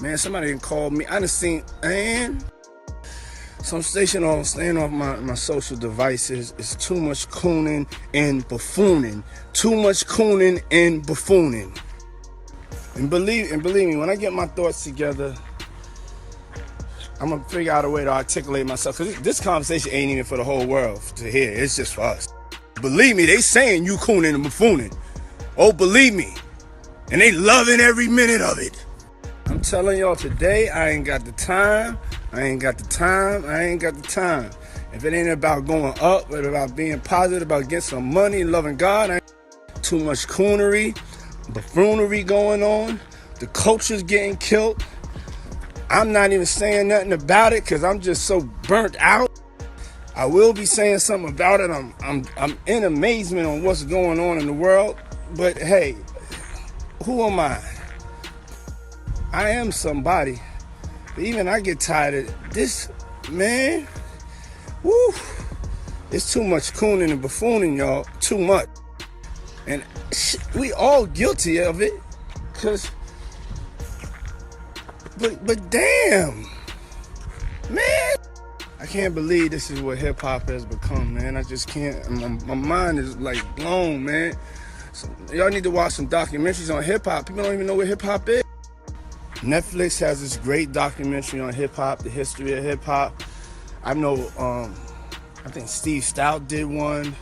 Man, somebody done called me. I done seen, man. So I'm staying off my social devices. It's too much cooning and buffooning. Too much cooning and buffooning. And believe me, when I get my thoughts together, I'm gonna figure out a way to articulate myself. Cause this conversation ain't even for the whole world to hear. It's just for us. Believe me, they saying you cooning and buffooning. Oh, believe me. And they loving every minute of it. I'm telling y'all today, I ain't got the time. I ain't got the time. If it ain't about going up, but about being positive, about getting some money, loving God, too much coonery, buffoonery going on. The culture's getting killed. I'm not even saying nothing about it because I'm just so burnt out. I will be saying something about it. I'm in amazement on what's going on in the world. But hey, who am I? I am somebody. But even I get tired of this, man. Woo! It's too much cooning and buffooning, y'all. Too much. And we all guilty of it. But damn. Man. I can't believe this is what hip-hop has become, man. I just can't. My mind is like blown, man. So y'all need to watch some documentaries on hip-hop. People don't even know what hip-hop is. Netflix has this great documentary on hip-hop, the history of hip-hop. I know, I think Steve Stout did one.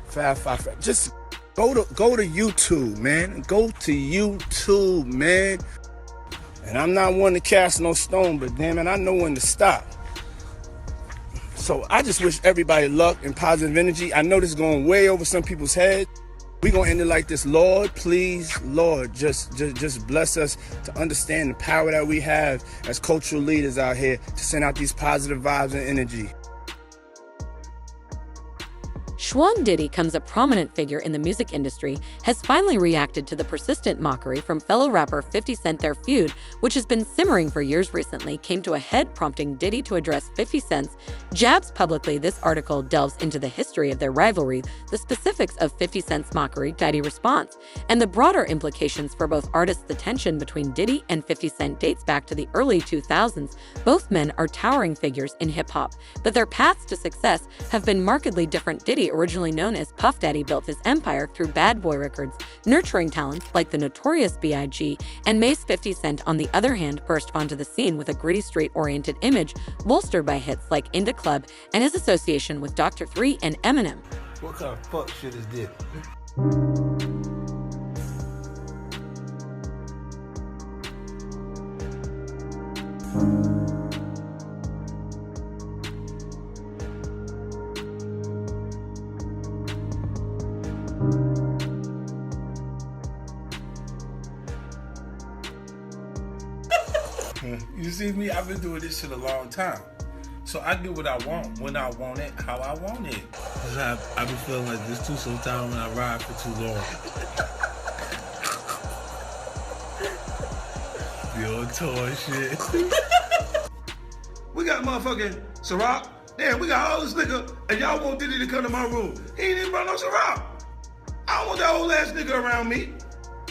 Fab Five. Just go to YouTube, man. Go to YouTube, man. And I'm not one to cast no stone, but damn it, I know when to stop. So I just wish everybody luck and positive energy. I know this is going way over some people's heads. We're going to end it like this. Lord, please, Lord, just bless us to understand the power that we have as cultural leaders out here to send out these positive vibes and energy. Schwan Diddy comes a prominent figure in the music industry, has finally reacted to the persistent mockery from fellow rapper 50 Cent. Their feud, which has been simmering for years recently, came to a head, prompting Diddy to address 50 Cent's jabs publicly. This article delves into the history of their rivalry, the specifics of 50 Cent's mockery Diddy response, and the broader implications for both artists. The tension between Diddy and 50 Cent dates back to the early 2000s. Both men are towering figures in hip-hop, but their paths to success have been markedly different. Diddy, originally known as Puff Daddy, built his empire through Bad Boy Records, nurturing talents like the Notorious B.I.G. and Mace. 50 Cent, on the other hand, burst onto the scene with a gritty, street-oriented image, bolstered by hits like In Da Club and his association with Dr. Dre and Eminem. What kind of fuck shit is this? You see me? I've been doing this shit a long time. So I get what I want, when I want it, how I want it. Cause I be feeling like this too sometimes when I ride for too long. Be on tour and shit. We got motherfucking Ciroc. Damn, we got all this liquor, and y'all want Diddy to come to my room. He ain't even brought no Ciroc. I don't want that old ass nigga around me.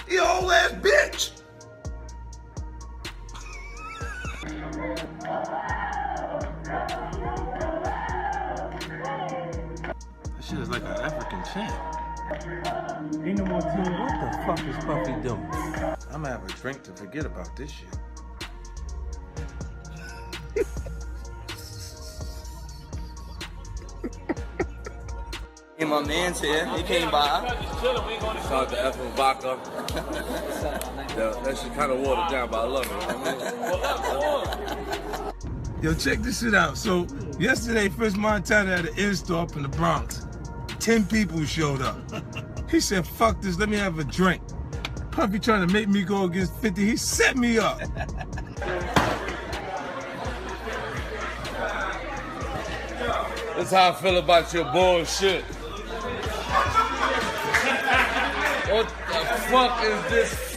He an old ass bitch. That shit is like an African chant. Ain't no more team. What the fuck is Puffy doing? I'm gonna have a drink to forget about this shit. And my man's here, he came by. Shout out to F and Vodka. That shit kind of watered down, but I love it. Yo, check this shit out. So, yesterday, French Montana at an in-store up in the Bronx. 10 people showed up. He said, fuck this, let me have a drink. Puffy trying to make me go against 50, he set me up. That's how I feel about your bullshit. What the fuck is this?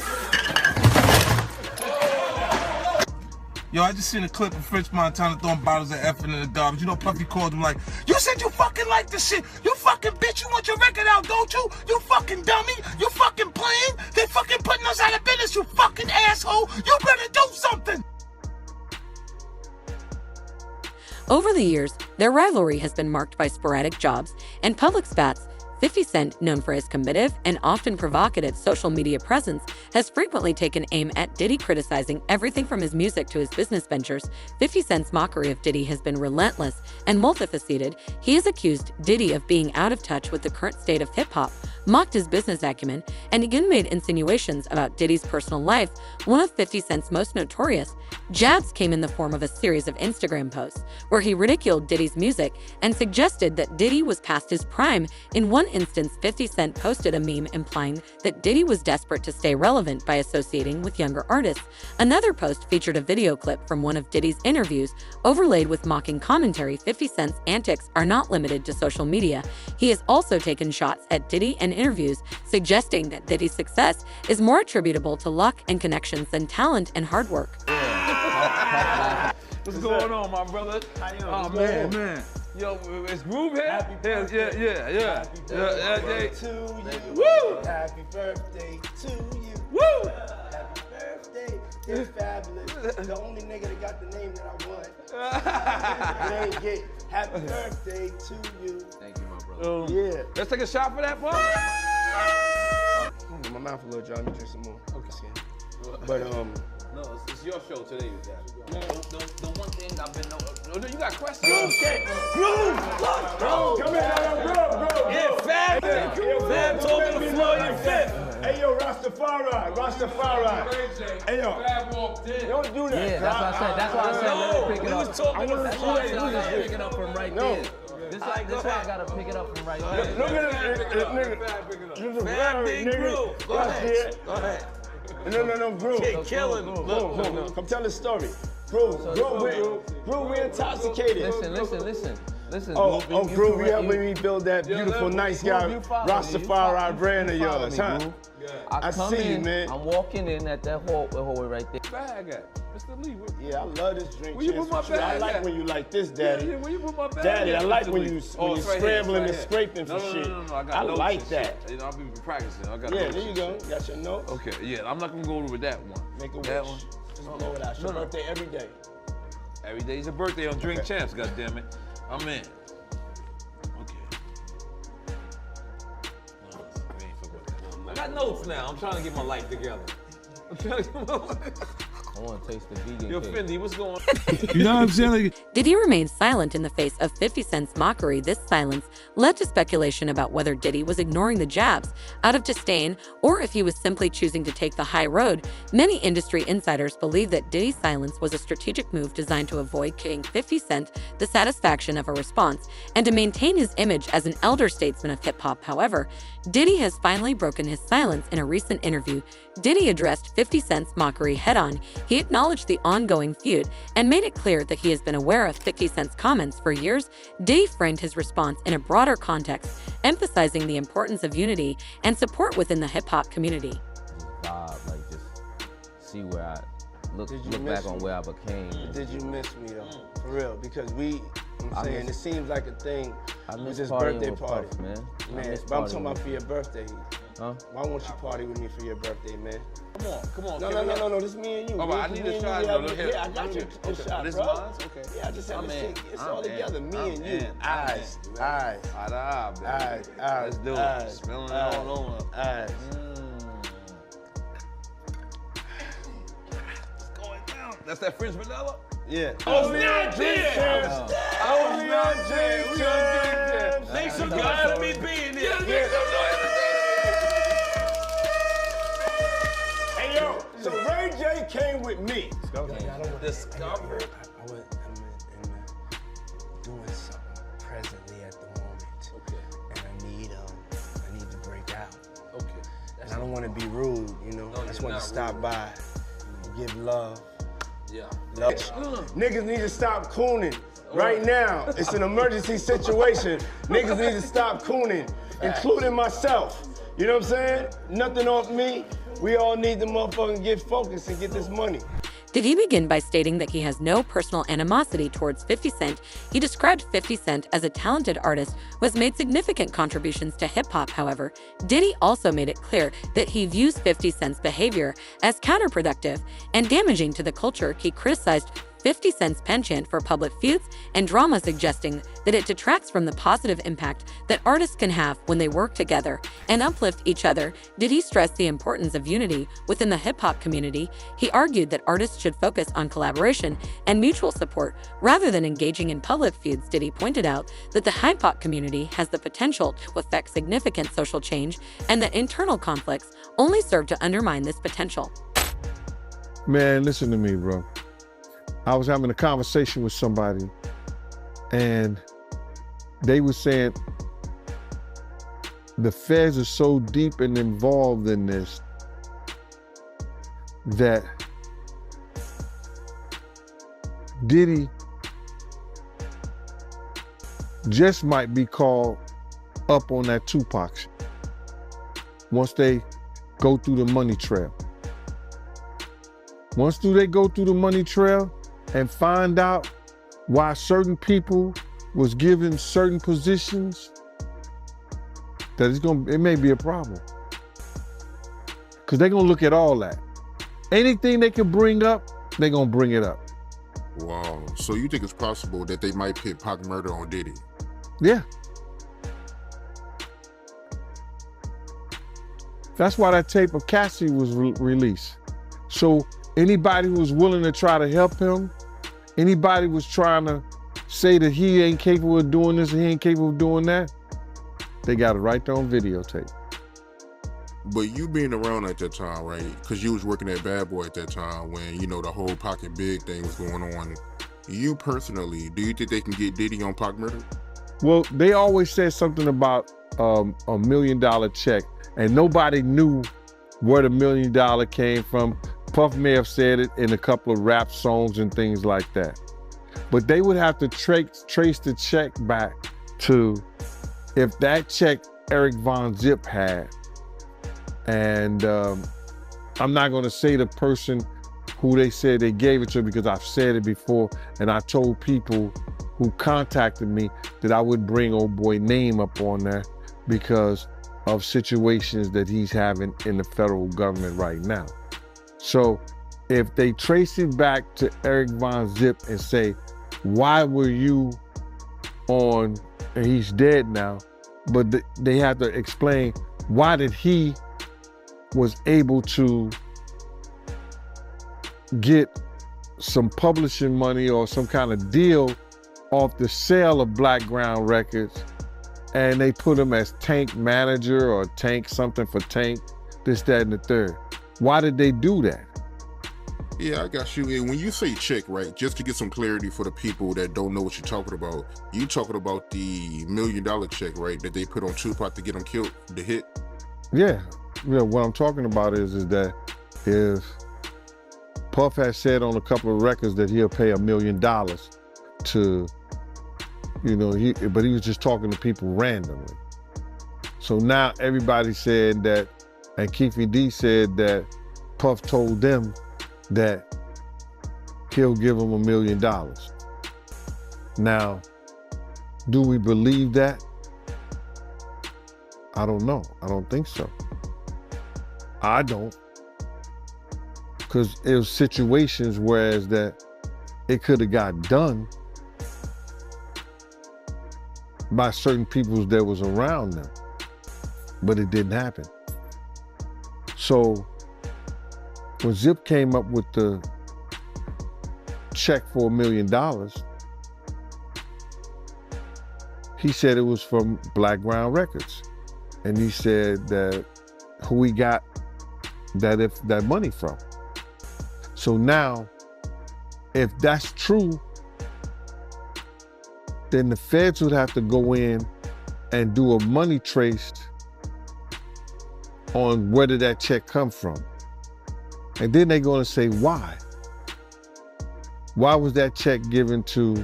Yo, I just seen a clip of French Montana throwing bottles of effing in the garbage. You know, Puffy called him like, you said you fucking like this shit. You fucking bitch, you want your record out, don't you? You fucking dummy. You fucking playing. They fucking putting us out of business, you fucking asshole. You better do something. Over the years, their rivalry has been marked by sporadic jobs and public spats. 50 Cent, known for his combative and often provocative social media presence, has frequently taken aim at Diddy, criticizing everything from his music to his business ventures. 50 Cent's mockery of Diddy has been relentless and multifaceted. He has accused Diddy of being out of touch with the current state of hip-hop, mocked his business acumen, and again made insinuations about Diddy's personal life. One of 50 Cent's most notorious jabs came in the form of a series of Instagram posts where he ridiculed Diddy's music and suggested that Diddy was past his prime. In one instance, 50 Cent posted a meme implying that Diddy was desperate to stay relevant by associating with younger artists. Another post featured a video clip from one of Diddy's interviews, overlaid with mocking commentary. 50 Cent's antics are not limited to social media. He has also taken shots at Diddy in interviews, suggesting that Diddy's success is more attributable to luck and connections than talent and hard work. What's going on, my brother? Oh, man. Yo, it's Groove here? Happy birthday. Yeah. To you. Woo! Happy birthday to you. Woo! Happy birthday. It's fabulous. The only nigga that got the name that I want. It ain't get happy birthday to you. Thank you, my brother. Yeah. Let's take a shot for that, bro. My mouth a little dry. Let me drink some more. Okay. But No, it's your show today, you guys. The one thing I've been No, you got questions? Groove. Come here, Yeah, Fab. Fab told me the floor, you fit. Hey yo, Rastafari. Hey yo, Fab walked in. don't do that. Yeah, that's what I said. That's why I said let me pick it We up. was talking about That's why I said I gotta pick it up from right there. This why I gotta pick it up from right there. Look at this nigga. This is Fab big Groove. Go ahead. No, Groove. Killing him. Look. Come tell the story. Groove, we intoxicated. Listen. Oh, Groove, you you helping me build that beautiful, nice guy, Rastafari brand of yours, huh? I come see you, in, man. I'm walking in at that hallway right there. Bag at? Mr. Lee, Yeah, I love this drink. Where you put my bag I like at? when you like this, Daddy. Yeah, where you put my bag Daddy, at, I like Mr. when Lee? you It's scrambling right here, and it's right scraping for here. shit. No, I got I notes like and that. shit. You know, I've been practicing. I got Yeah, notes there you and go. shit. Got your notes. Okay, yeah, I'm not gonna go with that one. Make a That wish. one. Just blow it out. It's your birthday every day. Every day's a birthday on Drink Champs, goddammit. I'm in. Okay. No, we ain't fuck with that. I got notes now. I'm trying to get my life together. I want to taste the vegan Yo, cake. Fendi, what's going on? You know what I'm saying? Like, Diddy remained silent in the face of 50 Cent's mockery. This silence led to speculation about whether Diddy was ignoring the jabs out of disdain or if he was simply choosing to take the high road. Many industry insiders believe that Diddy's silence was a strategic move designed to avoid giving 50 Cent the satisfaction of a response and to maintain his image as an elder statesman of hip-hop. However, Diddy has finally broken his silence. In a recent interview, Diddy addressed 50 Cent's mockery head-on. He acknowledged the ongoing feud and made it clear that he has been aware of 50 Cent's comments for years. Diddy framed his response in a broader context, emphasizing the importance of unity and support within the hip-hop community. Vibe, like just see where I look miss back on me? where I became. Did you miss me though? For real, because I'm saying it seems like a thing I with miss this partying birthday with party. Puff, man. I Man, miss but I'm partying talking about with- for your birthday. Huh? Why won't you party with me for your birthday, man? Come on. No, this me and you. All right, I need a shot. Yeah, I got you a Okay. shot, This bro. mine? Okay. Yeah, I just had I'm to in. take it's I'm all in. together, me I'm and you. in. I'm Eyes, in. eyes, Eye to eye, baby. eyes, Let's do it. eyes, Spilling it eyes, all over. eyes. It's going down. That's that French vanilla? Yeah. I was not there. They so glad of me being there. Hey yo, so Ray J came with me. Discover. I was doing something presently at the moment. Okay. And I need to break out. Okay. And I don't want to be rude, you know. I just you're want to not stop rude. by, give love. Yeah. Love. Niggas need to stop cooning right now. It's an emergency situation. Niggas need to stop cooning, including myself. You know what I'm saying? Nothing off me. We all need to motherfucking get focused and get this money. Did he begin by stating that he has no personal animosity towards 50 Cent? He described 50 Cent as a talented artist who has made significant contributions to hip-hop. However, Diddy also made it clear that he views 50 Cent's behavior as counterproductive and damaging to the culture. He criticized 50 Cent's penchant for public feuds and drama, suggesting that it detracts from the positive impact that artists can have when they work together and uplift each other. Diddy stressed the importance of unity within the hip-hop community. He argued that artists should focus on collaboration and mutual support rather than engaging in public feuds. Diddy pointed out that the hip-hop community has the potential to affect significant social change and that internal conflicts only serve to undermine this potential. Man, listen to me, bro. I was having a conversation with somebody and they were saying the feds are so deep and involved in this that Diddy just might be called up on that Tupac shit once they go through the money trail. Once they go through the money trail and find out why certain people was given certain positions, that it may be a problem. Because they're gonna look at all that. Anything they can bring up, they're gonna bring it up. Wow, so you think it's possible that they might pit Pac murder on Diddy? Yeah. That's why that tape of Cassie was released. So anybody who was willing to try to help him, anybody was trying to say that he ain't capable of doing this and he ain't capable of doing that, they got it right there on videotape. But you being around at that time, right? Because you was working at Bad Boy at that time when, you know, the whole Pocket Big thing was going on. You personally, do you think they can get Diddy on Pac murder? Well, they always said something about $1 million check, and nobody knew where the $1 million came from. Puff may have said it in a couple of rap songs and things like that. But they would have to trace the check back to if that check Eric Von Zip had. And I'm not gonna say the person who they said they gave it to because I've said it before, and I told people who contacted me that I would bring old boy name up on there because of situations that he's having in the federal government right now. So if they trace it back to Eric Von Zip and say, why were you on, and he's dead now, but they have to explain why did he was able to get some publishing money or some kind of deal off the sale of Black Ground Records, and they put him as Tank manager or Tank something for Tank, this, that, and the third. Why did they do that? Yeah, I got you. And when you say check, right, just to get some clarity for the people that don't know what you're talking about, you talking about the $1 million check, right, that they put on Tupac to get him killed, the hit? Yeah. Yeah, what I'm talking about is that if Puff has said on a couple of records that he'll pay $1 million to, you know, but he was just talking to people randomly. So now everybody said that, and Keefy D said that Puff told them that he'll give them $1 million. Now, do we believe that? I don't know. I don't think so. I don't. Because it was situations whereas that it could have got done by certain people that was around them, but it didn't happen. So when Zip came up with the check for $1 million, he said it was from Black Ground Records. And he said that who he got that money from. So now, if that's true, then the feds would have to go in and do a money trace on where did that check come from. And then they're gonna say, why? Why was that check given to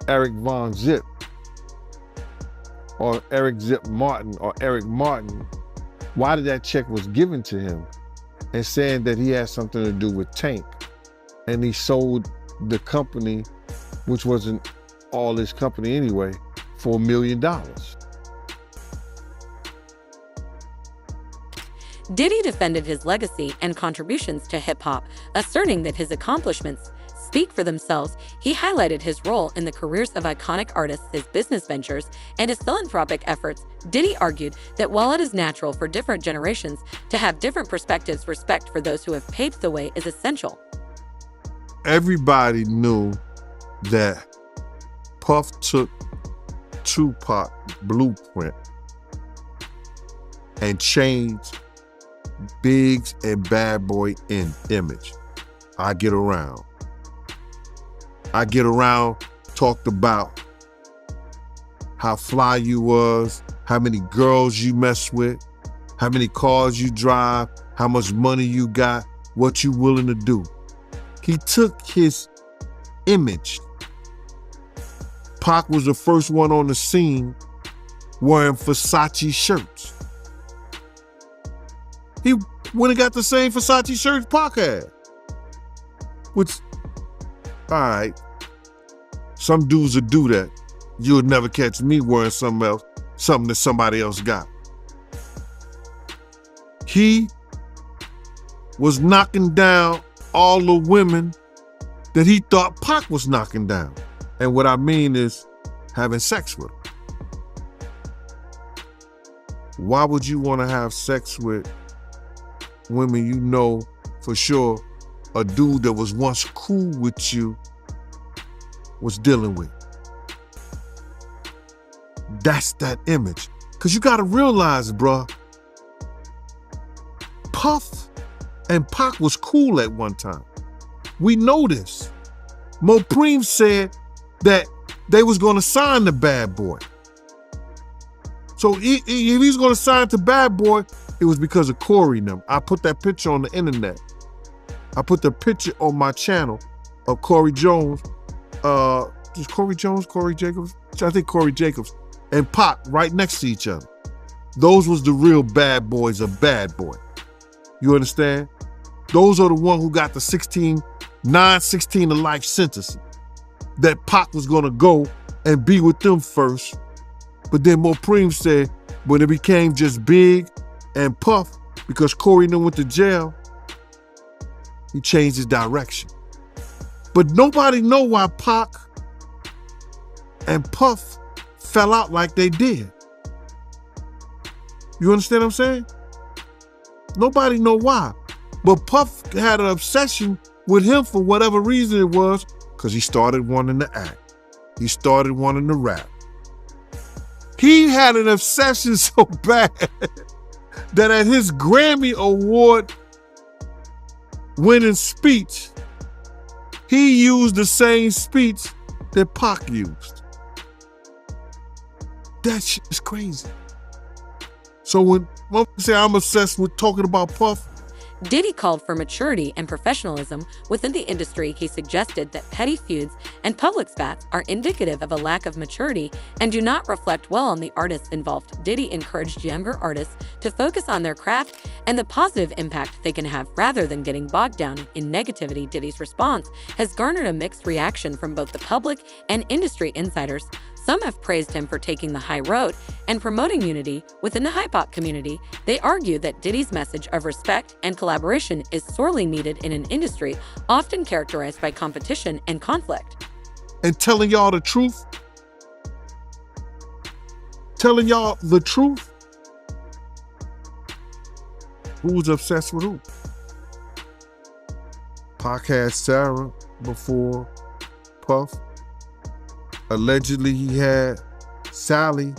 Eric Von Zip or Eric Zip Martin or Eric Martin? Why did that check was given to him? And saying that he had something to do with Tank. And he sold the company, which wasn't all his company anyway, for $1 million. Diddy defended his legacy and contributions to hip-hop, asserting that his accomplishments speak for themselves. He highlighted his role in the careers of iconic artists, his business ventures, and his philanthropic efforts. Diddy argued that while it is natural for different generations to have different perspectives, respect for those who have paved the way is essential. Everybody knew that Puff took Tupac blueprint and changed Biggs and Bad Boy in image. I Get Around talked about how fly you was, how many girls you mess with, how many cars you drive, how much money you got, what you willing to do. He took his image. Pac was the first one on the scene wearing Versace shirts. He went and got the same Versace shirts Pac had. Which, all right, some dudes would do that. You'll never catch me wearing something else, something that somebody else got. He was knocking down all the women that he thought Pac was knocking down. And what I mean is having sex with them. Why would you want to have sex with women you know for sure a dude that was once cool with you was dealing with? That's that image. Because you got to realize, bruh, Puff and Pac was cool at one time. We know this. Mopreme said that they was going to sign the Bad Boy. So if he's going to sign to Bad Boy, it was because of Corey and them. I put that picture on the internet. I put the picture on my channel of Corey Jones. Is Corey Jones, Corey Jacobs? I think Corey Jacobs and Pac right next to each other. Those was the real bad boys of Bad Boy. You understand? Those are the one who got the 16 to life sentence. That Pac was gonna go and be with them first. But then Mopreme said when it became just Big and Puff, because Corey and them went to jail, he changed his direction. But nobody know why Pac and Puff fell out like they did. You understand what I'm saying? Nobody know why. But Puff had an obsession with him for whatever reason it was, because he started wanting to act. He started wanting to rap. He had an obsession so bad that at his Grammy Award winning speech, he used the same speech that Pac used. That shit is crazy. So when I say I'm obsessed with talking about Puff, Diddy called for maturity and professionalism within the industry. He suggested that petty feuds and public spats are indicative of a lack of maturity and do not reflect well on the artists involved. Diddy encouraged younger artists to focus on their craft and the positive impact they can have rather than getting bogged down in negativity. Diddy's response has garnered a mixed reaction from both the public and industry insiders. Some have praised him for taking the high road and promoting unity within the hip-hop community. They argue that Diddy's message of respect and collaboration is sorely needed in an industry often characterized by competition and conflict. and telling y'all the truth, who's obsessed with who? Pac had Sarah before Puff. Allegedly, he had Sally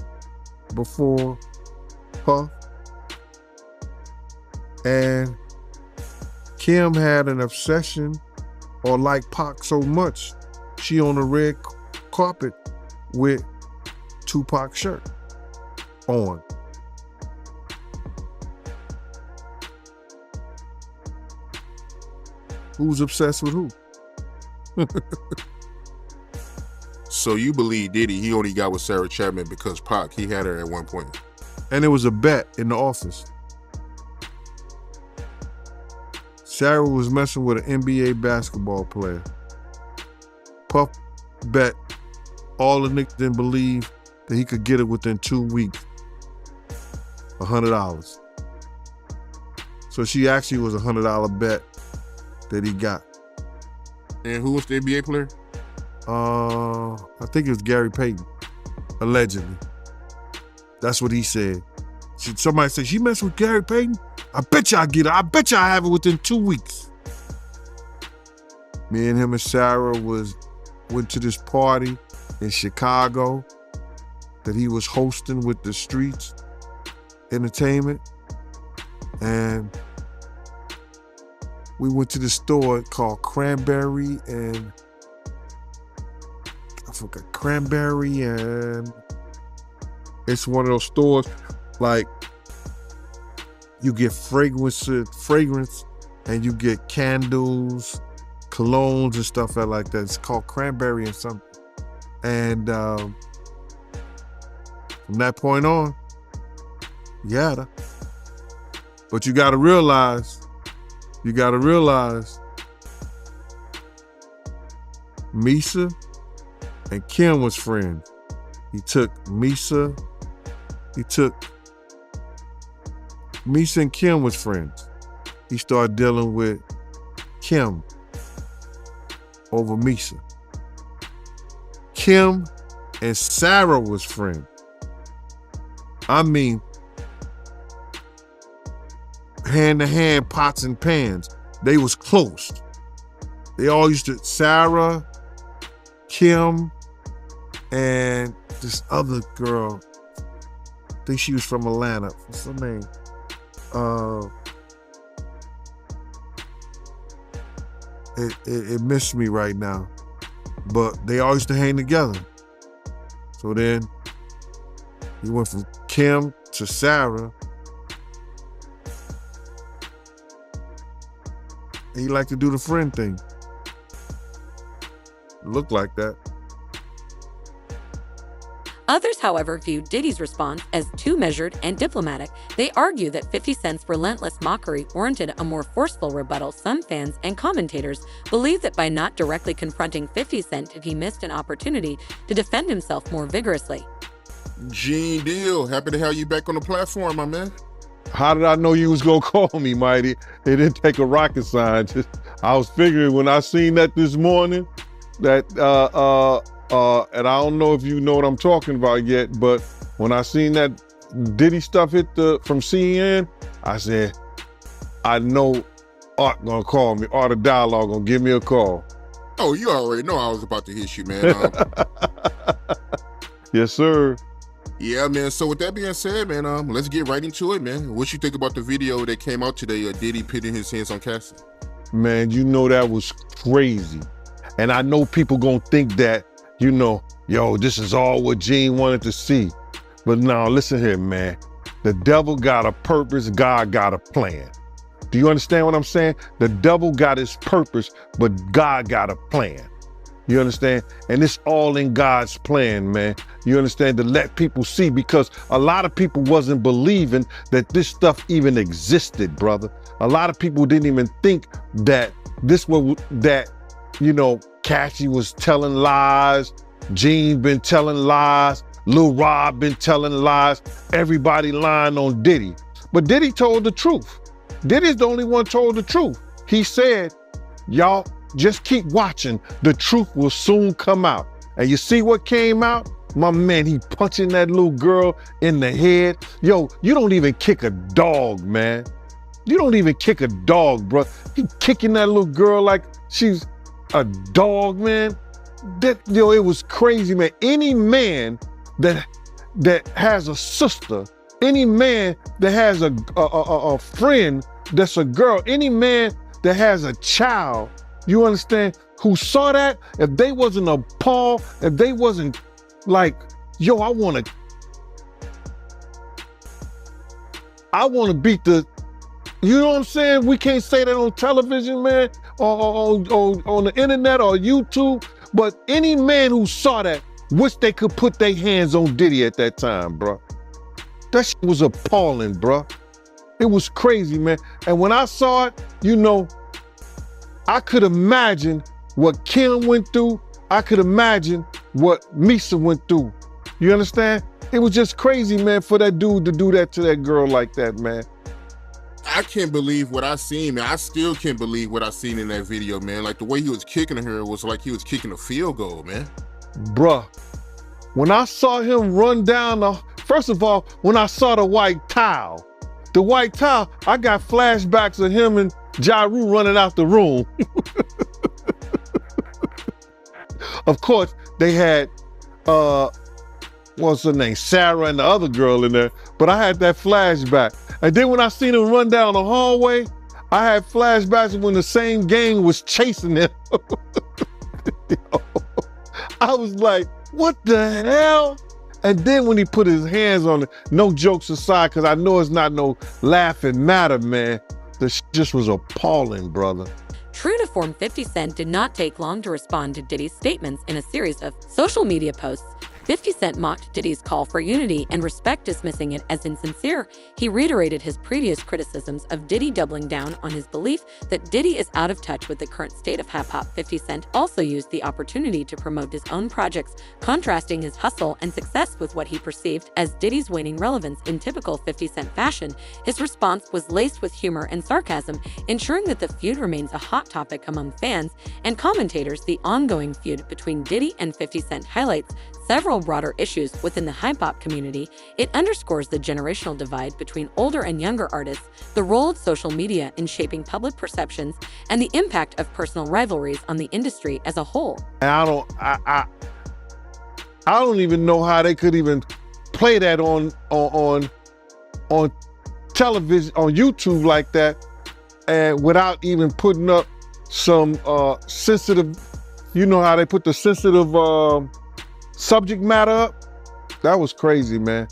before Puff. And Kim had an obsession or liked Pac so much, she on the red carpet with Tupac's shirt on. Who's obsessed with who? So you believe Diddy, he only got with Sarah Chapman because Pac, he had her at one point. And it was a bet in the office. Sarah was messing with an NBA basketball player. Puff bet all the niggas didn't believe that he could get it within 2 weeks. $100. So she actually was a $100 bet that he got. And who was the NBA player? I think it was Gary Payton, allegedly. That's what he said. Somebody said, she messed with Gary Payton? I bet you I get it. I bet you I have it within 2 weeks. Me and him and Sarah went to this party in Chicago that he was hosting with the Streets Entertainment. And we went to this store called Cranberry and I forgot, Cranberry, and it's one of those stores like you get fragrance and you get candles, colognes and stuff like that. It's called Cranberry and something. And from that point on, you had her. But you gotta realize, Misa and Kim was friends. Misa and Kim was friends. He started dealing with Kim over Misa. Kim and Sarah was friends. I mean, hand to hand, pots and pans. They was close. They all used to, Sarah, Kim, and this other girl, I think she was from Atlanta. What's her name? It missed me right now. But they all used to hang together. So then he went from Kim to Sarah. And he liked to do the friend thing. It looked like that. Others, however, view Diddy's response as too measured and diplomatic. They argue that 50 Cent's relentless mockery warranted a more forceful rebuttal. Some fans and commentators believe that by not directly confronting 50 Cent, he missed an opportunity to defend himself more vigorously. Gene Deal, happy to have you back on the platform, my man. How did I know you was gonna call me, Mighty? It didn't take a rocket scientist. I was figuring when I seen that this morning, that and I don't know if you know what I'm talking about yet, but when I seen that Diddy stuff hit from CNN, I said, I know Art gonna call me. Art of Dialogue gonna give me a call. Oh, you already know I was about to hit you, man. Yes, sir. Yeah, man. So with that being said, man, let's get right into it, man. What you think about the video that came out today, Diddy pitting his hands on Cassie? Man, you know that was crazy. And I know people gonna think that, you know, yo, this is all what Gene wanted to see. But now, listen here, man. The devil got a purpose, God got a plan. Do you understand what I'm saying? The devil got his purpose, but God got a plan. You understand? And it's all in God's plan, man. You understand? To let people see, because a lot of people wasn't believing that this stuff even existed, brother. A lot of people didn't even think that you know, Cassie was telling lies, Gene been telling lies, Lil Rob been telling lies, everybody lying on Diddy. But Diddy told the truth. Diddy's the only one told the truth. He said, y'all just keep watching, the truth will soon come out. And you see what came out? My man, he punching that little girl in the head. Yo, you don't even kick a dog, man. You don't even kick a dog, bro. He kicking that little girl like she's a dog, man. It was crazy, man. Any man that has a sister, any man that has a friend that's a girl, any man that has a child, you understand, who saw that, if they wasn't appalled, if they wasn't like, yo, I want to beat the, you know what I'm saying? We can't say that on television, man, or on the internet or YouTube, but any man who saw that, wish they could put their hands on Diddy at that time, bro. That shit was appalling, bro. It was crazy, man. And when I saw it, you know, I could imagine what Kim went through. I could imagine what Misa went through. You understand? It was just crazy, man, for that dude to do that to that girl like that, man. I can't believe what I seen, man. I still can't believe what I seen in that video, man. Like the way he was kicking her was like he was kicking a field goal, man. Bruh, when I saw him run down first of all, when I saw the white towel, I got flashbacks of him and Ja Rule running out the room. Of course, they had, what's her name, Sarah and the other girl in there, but I had that flashback. And then when I seen him run down the hallway, I had flashbacks when the same gang was chasing him. I was like, what the hell? And then when he put his hands on it, no jokes aside, because I know it's not no laughing matter, man. The just was appalling, brother. True to form, 50 Cent did not take long to respond to Diddy's statements in a series of social media posts. 50 Cent mocked Diddy's call for unity and respect, dismissing it as insincere. He reiterated his previous criticisms of Diddy, doubling down on his belief that Diddy is out of touch with the current state of hip-hop. 50 Cent also used the opportunity to promote his own projects, contrasting his hustle and success with what he perceived as Diddy's waning relevance. In typical 50 Cent fashion, his response was laced with humor and sarcasm, ensuring that the feud remains a hot topic among fans and commentators. The ongoing feud between Diddy and 50 Cent highlights several broader issues within the hip-hop community. It underscores the generational divide between older and younger artists, the role of social media in shaping public perceptions, and the impact of personal rivalries on the industry as a whole. I don't even know how they could even play that on television, on YouTube like that, and without even putting up some sensitive, you know how they put the sensitive subject matter up? That was crazy, man.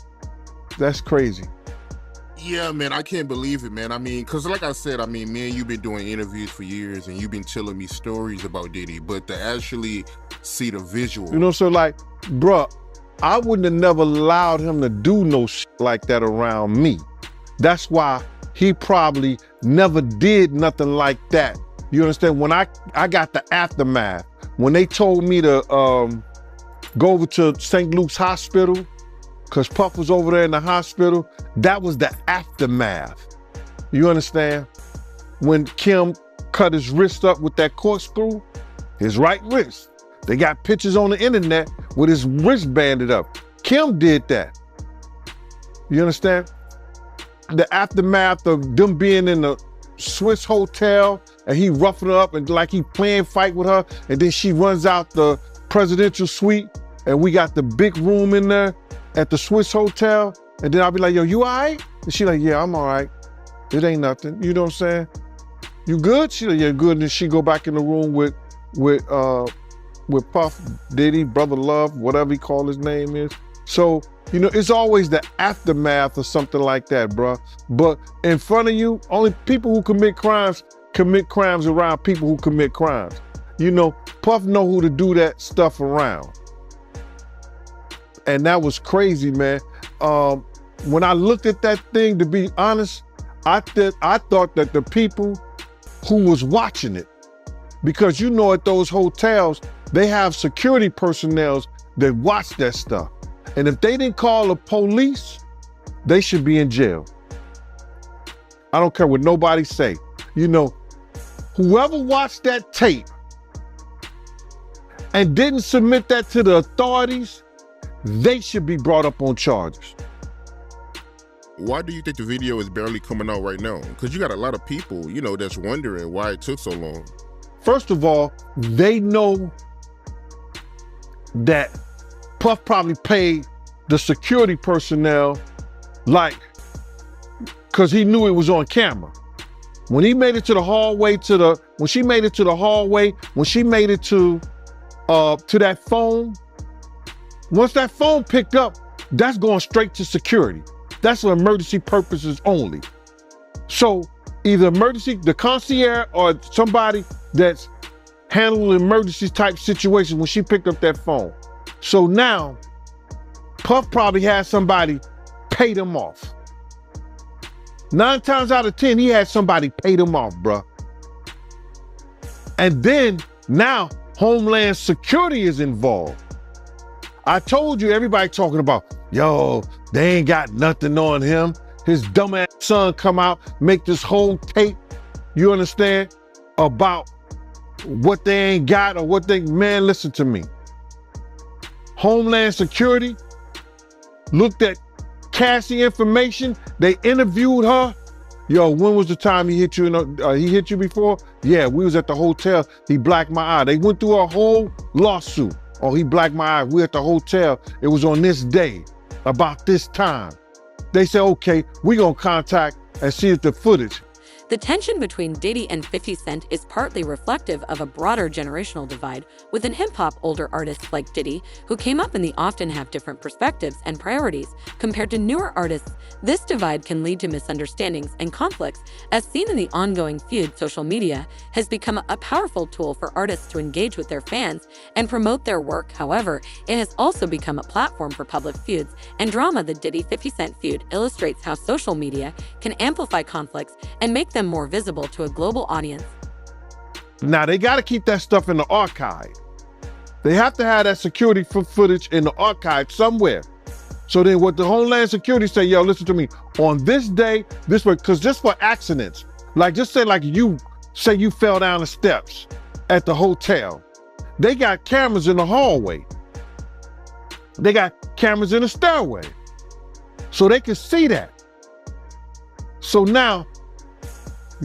That's crazy. Yeah, man, I can't believe it, man. I mean, because like I said, I mean, me and you've been doing interviews for years and you've been telling me stories about Diddy, but to actually see the visual. You know, so like, bruh, I wouldn't have never allowed him to do no shit like that around me. That's why he probably never did nothing like that. You understand? When I got the aftermath, when they told me to go over to St. Luke's Hospital, because Puff was over there in the hospital, that was the aftermath. You understand? When Kim cut his wrist up with that corkscrew, his right wrist. They got pictures on the internet with his wrist banded up. Kim did that. You understand? The aftermath of them being in the Swiss hotel and he roughing her up and like he playing fight with her, and then she runs out the presidential suite and we got the big room in there at the Swiss hotel, and then I'll be like, yo, you all right? And she like, yeah, I'm all right. It ain't nothing. You know what I'm saying? You good? She like, yeah, good. And then she go back in the room with Puff, Diddy, Brother Love, whatever he call his name is. So, you know, it's always the aftermath or something like that, bro. But in front of you, only people who commit crimes around people who commit crimes. You know, Puff know who to do that stuff around. And that was crazy, man. When I looked at that thing, to be honest, I thought that the people who was watching it, because you know at those hotels, they have security personnel that watch that stuff. And if they didn't call the police, they should be in jail. I don't care what nobody say. You know, whoever watched that tape and didn't submit that to the authorities, they should be brought up on charges. Why do you think the video is barely coming out right now? Because you got a lot of people, you know, that's wondering why it took so long. First of all, they know that Puff probably paid the security personnel, like, because he knew it was on camera. When he made it to the hallway, when she made it to that phone, once that phone picked up, that's going straight to security. That's for emergency purposes only. So either the concierge or somebody that's handling emergency type situations when she picked up that phone. So now, Puff probably had somebody pay them off. 9 times out of 10, he had somebody pay them off, bruh. And then now Homeland Security is involved. I told you, everybody talking about, yo, they ain't got nothing on him. His dumb ass son come out, make this whole tape, you understand, about what they ain't got or what they, man, listen to me. Homeland Security looked at Cassie information. They interviewed her. Yo, when was the time he hit you? He hit you before? Yeah, we was at the hotel. He blacked my eye. They went through a whole lawsuit. Oh, he blacked my eye. We at the hotel. It was on this day, about this time. They said, okay, we gonna contact and see if the footage. The tension between Diddy and 50 Cent is partly reflective of a broader generational divide. Within hip-hop, older artists like Diddy, who came up in the often have different perspectives and priorities compared to newer artists. This divide can lead to misunderstandings and conflicts. As seen in the ongoing feud, social media has become a powerful tool for artists to engage with their fans and promote their work. However, it has also become a platform for public feuds and drama. The Diddy-50 Cent feud illustrates how social media can amplify conflicts and make them more visible to a global audience. Now, they got to keep that stuff in the archive. They have to have that security footage in the archive somewhere. So then what the Homeland Security say, yo, listen to me, on this day, this way, because just for accidents, like just say like you fell down the steps at the hotel. They got cameras in the hallway. They got cameras in the stairway. So they can see that. So now,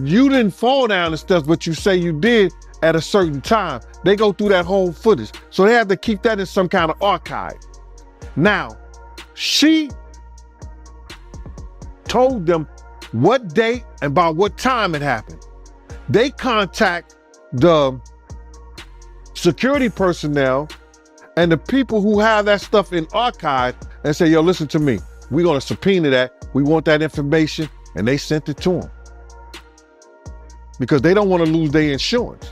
you didn't fall down the steps, but you say you did at a certain time. They go through that whole footage. So they have to keep that in some kind of archive. Now, she told them what day and by what time it happened. They contact the security personnel and the people who have that stuff in archive and say, yo, listen to me. We're gonna subpoena that. We want that information. And they sent it to them. Because they don't want to lose their insurance.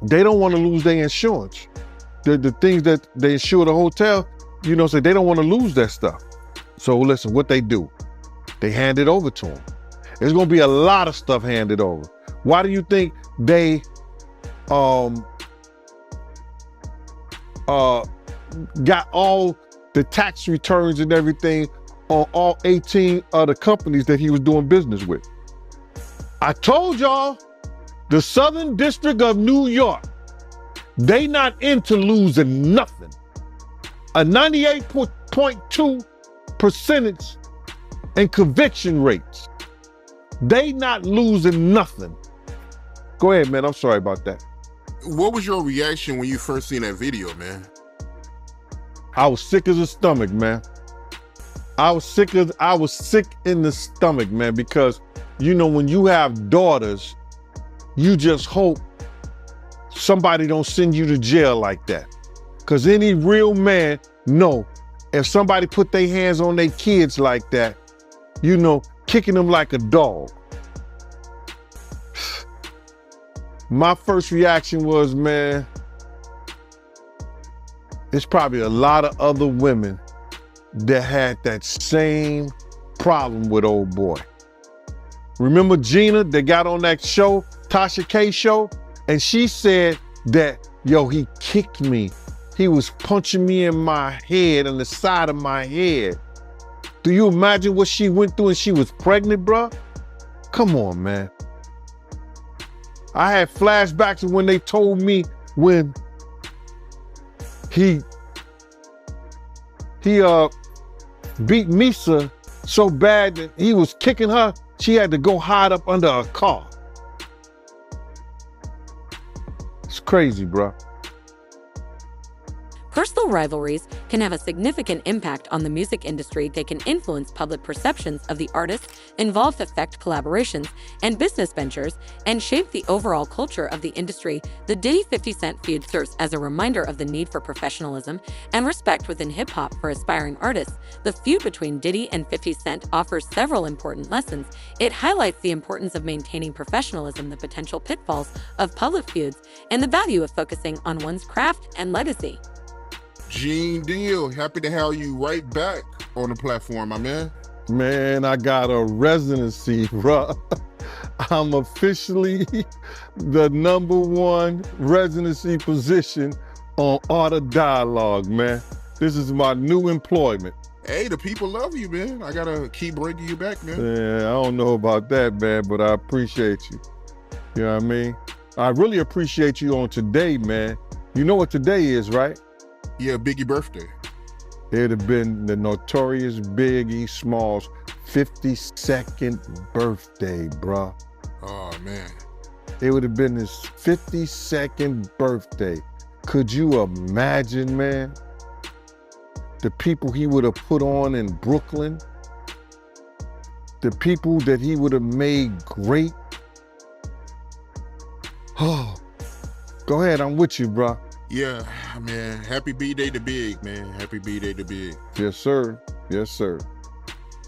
They don't want to lose their insurance. The things that they insure the hotel, you know, so they don't want to lose that stuff. So listen, what they do, they hand it over to them. There's going to be a lot of stuff handed over. Why do you think they got all the tax returns and everything on all 18 other companies that he was doing business with? I told y'all, the Southern District of New York, they not into losing nothing. A 98.2 percentage in conviction rates. They not losing nothing. Go ahead, man. I'm sorry about that. What was your reaction when you first seen that video, man? I was sick as a stomach, man. I was sick in the stomach, man, because you know, when you have daughters, you just hope somebody don't send you to jail like that. Because any real man know if somebody put their hands on their kids like that, you know, kicking them like a dog. My first reaction was, man, there's probably a lot of other women that had that same problem with old boy. Remember Gina that got on that show, Tasha K show? And she said that, yo, he kicked me. He was punching me in my head, on the side of my head. Do you imagine what she went through and she was pregnant, bruh? Come on, man. I had flashbacks of when they told me when he beat Misa so bad that he was kicking her, she had to go hide up under a car. It's crazy, bro. Personal rivalries can have a significant impact on the music industry. They can influence public perceptions of the artists involved, affect collaborations and business ventures, and shape the overall culture of the industry. The Diddy-50 Cent feud serves as a reminder of the need for professionalism and respect within hip-hop for aspiring artists. The feud between Diddy and 50 Cent offers several important lessons. It highlights the importance of maintaining professionalism, the potential pitfalls of public feuds, and the value of focusing on one's craft and legacy. Gene Deal, happy to have you right back on the platform, my man. Man, I got a residency, bro. I'm officially the #1 residency position on Art of Dialogue, man. This is my new employment. Hey, the people love you, man. I gotta keep bringing you back, man. Yeah, I don't know about that, man, but I appreciate you. You know what I mean? I really appreciate you on today, man. You know what today is, right? Yeah, Biggie birthday. It'd have been the notorious Biggie Smalls' 52nd birthday, bruh. Oh, man. It would have been his 52nd birthday. Could you imagine, man? The people he would have put on in Brooklyn, the people that he would have made great. Oh, go ahead, I'm with you, bruh. Yeah, man. Happy B-Day to Big, man. Happy B-Day to Big. Yes, sir. Yes, sir.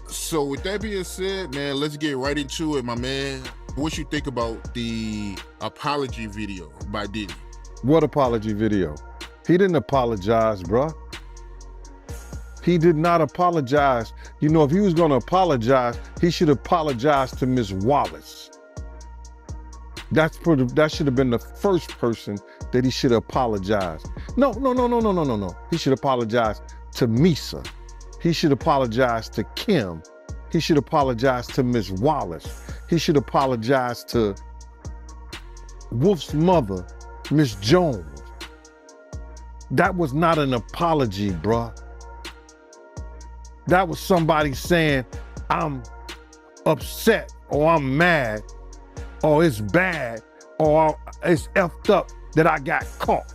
So with that being said, man, let's get right into it, my man. What you think about the apology video by Diddy? What apology video? He didn't apologize, bruh. He did not apologize. You know, if he was gonna apologize, he should apologize to Miss Wallace. That should have been the first person that he should apologize. No. He should apologize to Misa. He should apologize to Kim. He should apologize to Miss Wallace. He should apologize to Wolf's mother, Miss Jones. That was not an apology, bruh. That was somebody saying, I'm upset, or I'm mad, or it's bad, or it's effed up that I got caught.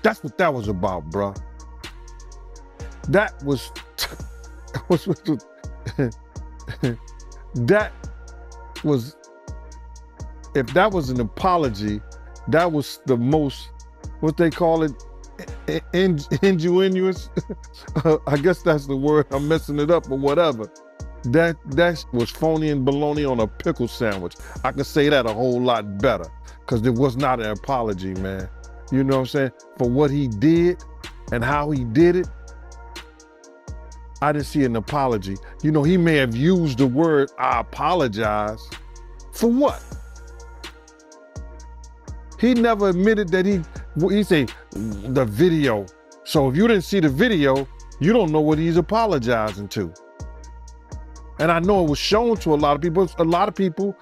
That's what that was about, bruh. That was, that was, if that was an apology, that was the most, what they call it, ingenuous. I guess that's the word. I'm messing it up or whatever. That was phony and baloney on a pickle sandwich. I could say that a whole lot better because it was not an apology, man. You know what I'm saying? For what he did and how he did it, I didn't see an apology. You know, he may have used the word, I apologize. For what? He never admitted that he say the video. So if you didn't see the video, you don't know what he's apologizing to. And I know it was shown to a lot of people. A lot of people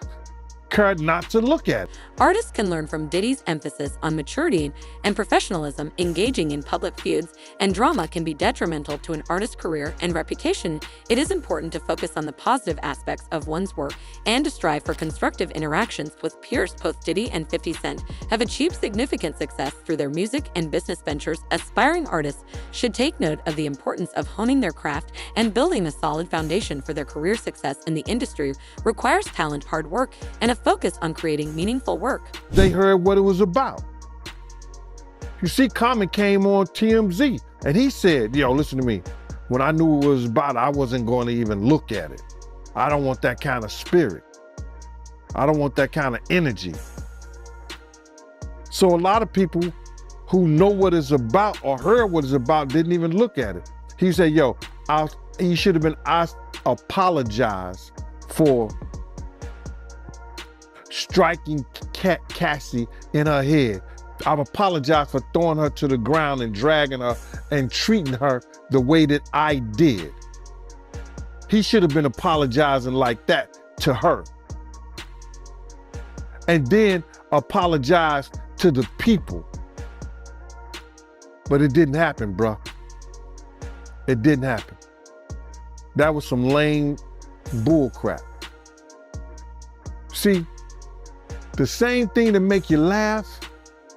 cared not to look at it. Artists can learn from Diddy's emphasis on maturity and professionalism. Engaging in public feuds and drama can be detrimental to an artist's career and reputation. It is important to focus on the positive aspects of one's work and to strive for constructive interactions with peers. Both Diddy and 50 Cent have achieved significant success through their music and business ventures. Aspiring artists should take note of the importance of honing their craft and building a solid foundation for their career success in the industry requires talent, hard work, and a focus on creating meaningful work. They heard what it was about. You see, Common came on TMZ and he said, yo, listen to me. When I knew what it was about, I wasn't going to even look at it. I don't want that kind of spirit. I don't want that kind of energy. So a lot of people who know what it's about or heard what it's about didn't even look at it. He said, yo, he should have been asked, apologize for striking Cassie in her head. I apologize for throwing her to the ground and dragging her and treating her the way that I did. He should have been apologizing like that to her. And then apologize to the people. But it didn't happen, bruh. It didn't happen. That was some lame bull crap. See, the same thing that make you laugh,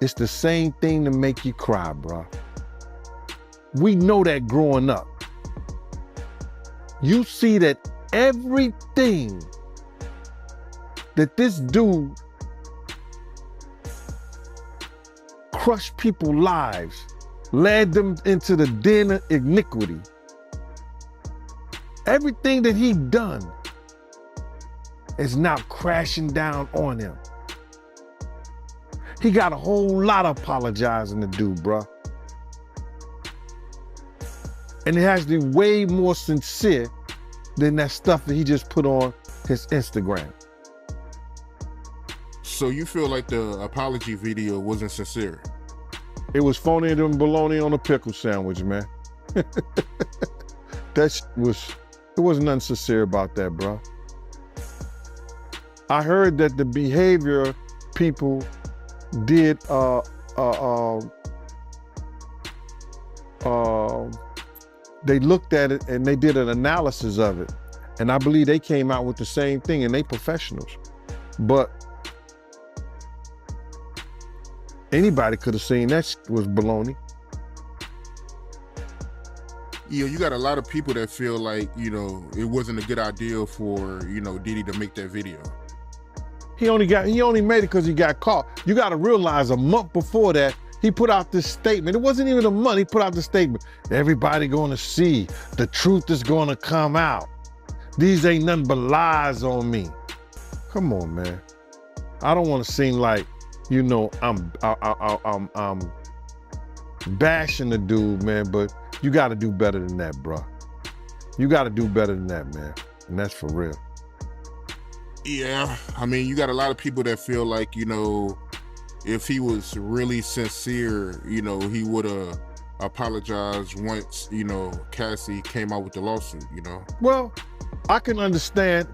it's the same thing to make you cry, bruh. We know that growing up. You see that everything that this dude crushed people's lives, led them into the den of iniquity. Everything that he done is now crashing down on him. He got a whole lot of apologizing to do, bruh. And it has to be way more sincere than that stuff that he just put on his Instagram. So you feel like the apology video wasn't sincere? It was phony and bologna on a pickle sandwich, man. it wasn't nothing sincere about that, bro. I heard that the behavior people did, they looked at it and they did an analysis of it. And I believe they came out with the same thing, and they professionals. But anybody could have seen that was baloney. Yeah, you got a lot of people that feel like, you know, it wasn't a good idea for, you know, Diddy to make that video. He only made it because he got caught. You got to realize a month before that, he put out this statement. It wasn't even a month. He put out the statement. Everybody going to see. The truth is going to come out. These ain't nothing but lies on me. Come on, man. I don't want to seem like, you know, I'm bashing the dude, man, but you got to do better than that, bro. You got to do better than that, man. And that's for real. Yeah, I mean, you got a lot of people that feel like, you know, if he was really sincere, you know, he would have apologized once, you know, Cassie came out with the lawsuit, you know? Well, I can understand.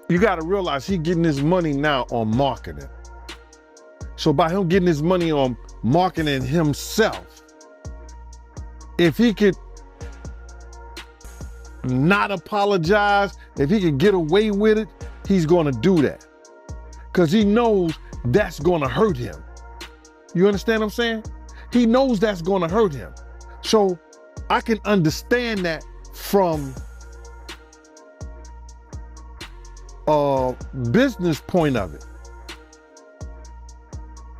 You got to realize he's getting his money now on marketing. So by him getting his money on marketing himself, if he could not apologize, if he could get away with it, he's going to do that. Because he knows that's going to hurt him. You understand what I'm saying? He knows that's going to hurt him. So I can understand that from a business point of it.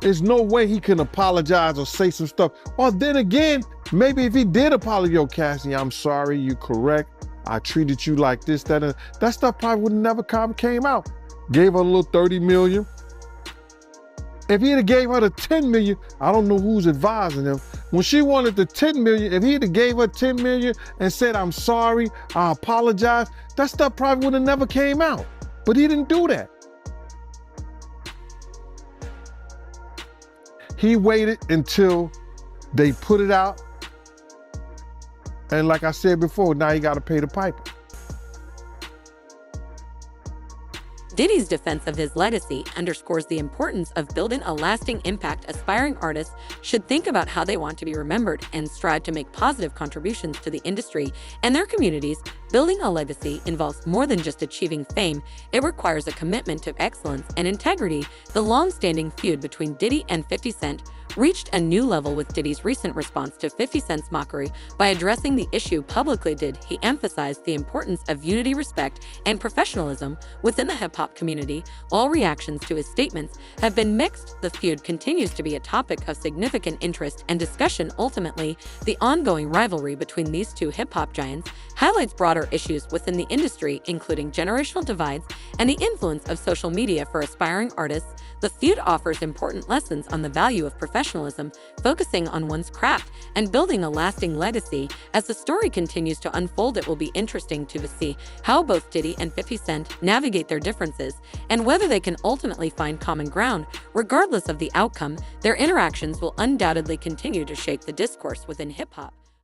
There's no way he can apologize or say some stuff. Or then again, maybe if he did apologize, yo, Cassie, I'm sorry, you correct. I treated you like this, that, and that stuff probably would never came out. Gave her a little 30 million. If he'd have gave her the 10 million, I don't know who's advising him. When she wanted the 10 million, if he'd have gave her 10 million and said, I'm sorry, I apologize, that stuff probably would have never came out. But he didn't do that. He waited until they put it out. And like I said before, now he got to pay the piper. Diddy's defense of his legacy underscores the importance of building a lasting impact. Aspiring artists should think about how they want to be remembered and strive to make positive contributions to the industry and their communities. Building a legacy involves more than just achieving fame. It requires a commitment to excellence and integrity. The long-standing feud between Diddy and 50 Cent reached a new level with Diddy's recent response to 50 Cent's mockery. By addressing the issue publicly, he emphasized the importance of unity, respect, and professionalism within the hip-hop community. All reactions to his statements have been mixed. The feud continues to be a topic of significant interest and discussion. Ultimately, the ongoing rivalry between these two hip-hop giants highlights broader issues within the industry, including generational divides and the influence of social media for aspiring artists. The feud offers important lessons on the value of professionalism, focusing on one's craft and building a lasting legacy. As the story continues to unfold, it will be interesting to see how both Diddy and 50 Cent navigate their differences and whether they can ultimately find common ground. Regardless of the outcome, their interactions will undoubtedly continue to shape the discourse within hip-hop.